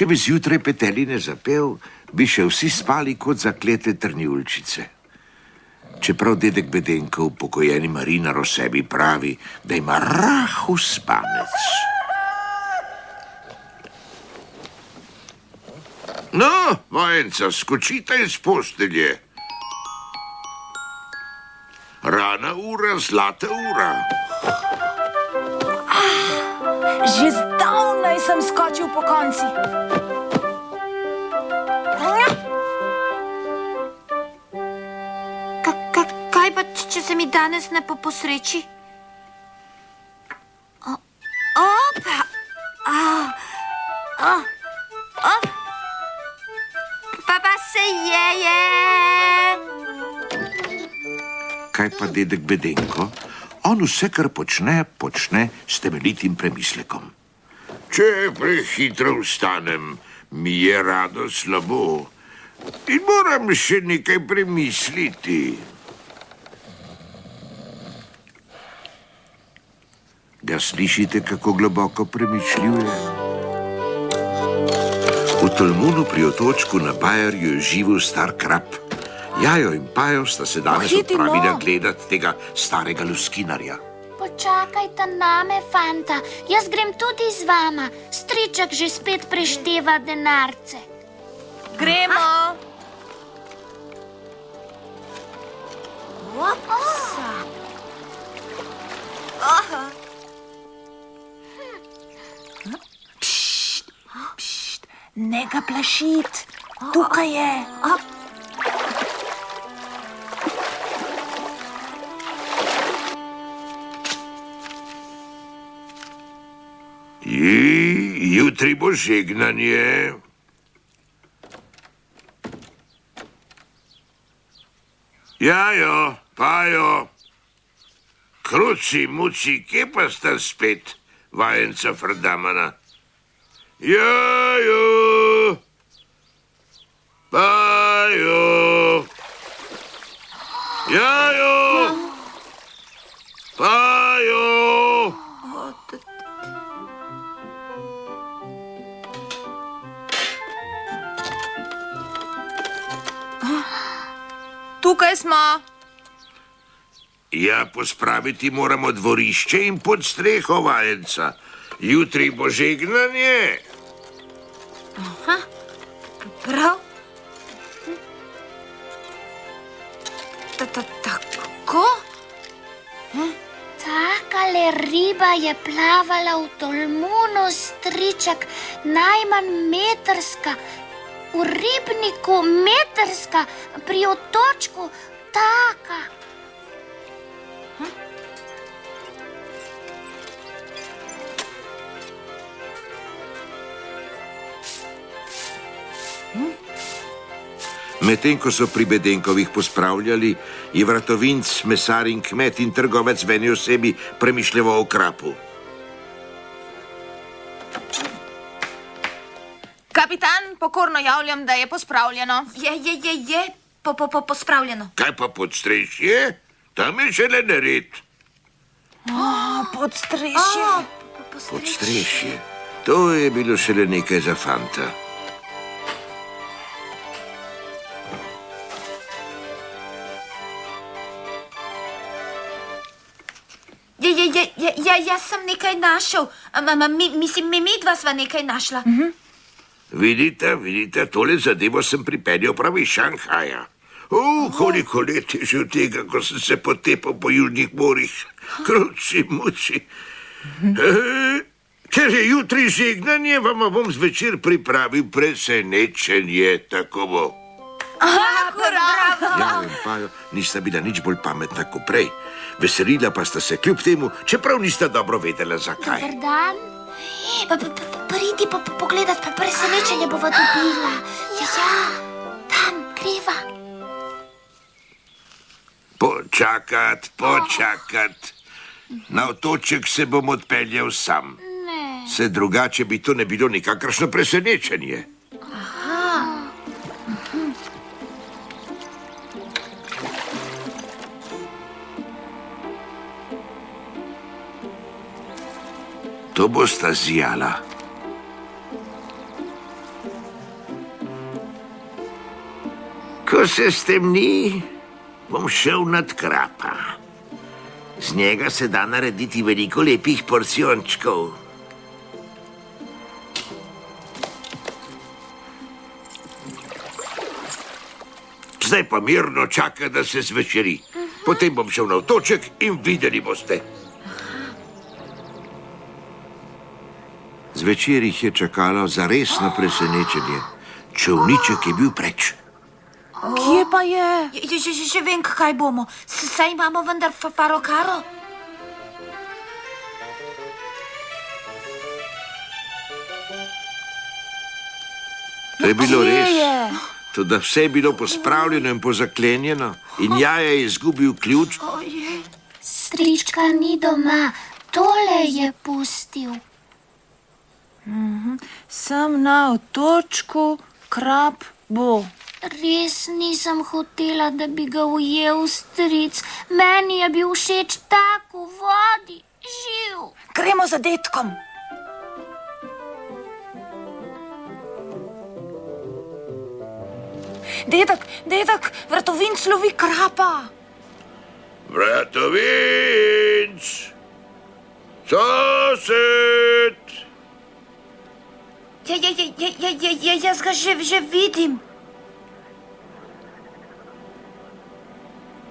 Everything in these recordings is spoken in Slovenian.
Če bi zjutraj peteline zapel, bi še vsi spali kot zaklete trnjulčice. Čeprav dedek Bedenko, upokojeni marinar, o sebi pravi, da ima rahu spanec. No, vajenca, skočite iz postelje. Rana ura, zlata ura. Že zdavnaj sem skočil po konci. Kaj pa, če se mi danes ne posreči? Opa! Pa se je! Kaj pa dedek Bedenko? On vse, kar počne s temeljitim premislekom. Če prehitro vstanem, mi je rado slabo in moram še nekaj premisliti. Ga slišite, kako globoko premišljuje? V Tolmunu pri otočku na Bajerju je živel star krab. Jajo in Pajo sta se danes odpravila gledat tega starega luskinarja. Počakajte name, fanta. Jaz grem tudi z vama. Striček že spet prešteva denarce. Gremo! Pšt, ne ga plašit. Tukaj je. Jutri bo žegnanje. Jajo, Pajo, kruci, muci, kje pa sta spet, vajenca Frdamana? Jajo, Pajo, Jajo, Pajo. Tukaj smo. Ja, pospraviti moramo dvorišče in pod streho vajenca. Jutri bo žegnanje. Aha, prav. Tako? Takale riba je plavala v Tolmunu, striček, najmanj metrska. V ribniku metrska, pri otočku taka. Medtem, ko so pri Bedenkovih pospravljali, je vratovinc, mesar in kmet in trgovec v eni osebi premišljeval o krapu. Kapitan, pokorno javljam, da je pospravljeno. Je pospravljeno. Kaj pa podstrešje? Tam je šele nered. Podstrešje. Podstrešje. To je bilo šele nekaj za fanta. Jaz sem nekaj našel. Mislim, mi dva sva nekaj našla. Vidite, tole zadevo sem pripeljal prav iz Šanghaja. Koliko let je že od tega, ko sem se potepal po južnih morjih. Kruci, muci. Ker je jutri žegnanje, vam bom zvečer pripravil presenečenje, tako bo. Jajo in Pajo nista bila nič bolj pametna kot prej. Veselila pa sta se kljub temu, čeprav nista dobro vedela, zakaj. Dober dan. Pridi pa pogledat, pa presenečenje bova dobila. Ja, tam, greva. Počakat. Na otoček se bom odpeljal sam. Ne. Se drugače bi to ne bilo nikakršno presenečenje. To bosta zijala. Ko se stemni, bom šel nad krapa. Z njega se da narediti veliko lepih porciončkov. Zdaj pa mirno čaka, da se zvečeri. Potem bom šel na otoček in videli boste. Zvečer jih je čakalo zaresno presenečenje. Čolniček je bil preč. Kje pa je? Že vem, kaj bomo. Saj imamo vendar farokaro. To je bilo Kje res. je? Toda vse je bilo pospravljeno in pozaklenjeno in Jaja je izgubil ključ. Strička ni doma. Tole je pustil. Sem na otočku, krap bo. Res nisem hotela, da bi ga ujel stric. Meni je bil všeč tak v vodi. Živ. Gremo za detkom. Dedek, vratovinc lovi krapa. Vratovinc! Sosed! Jaz ga že vidim.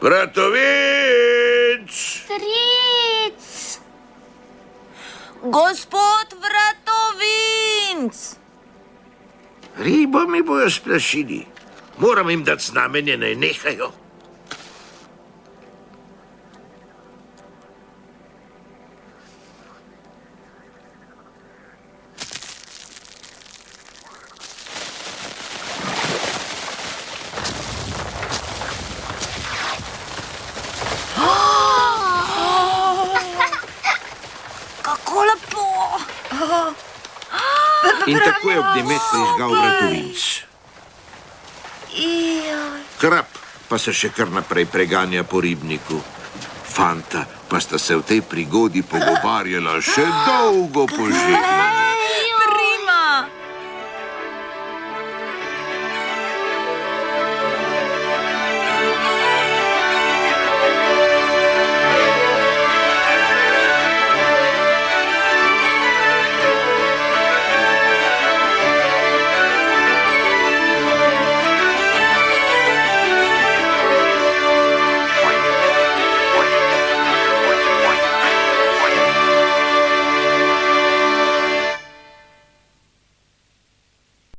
Vratovinc! Stric. Gospod vratovinc! Ribo mi bojo splašili. Moram jim dati znamenje, naj nehajo. Kako lepo! In tako je Obdemet prižgal vratovinc. Krap pa se še kar naprej preganja po ribniku. Fanta pa sta se v tej prigodi pogovarjala še dolgo po življenju.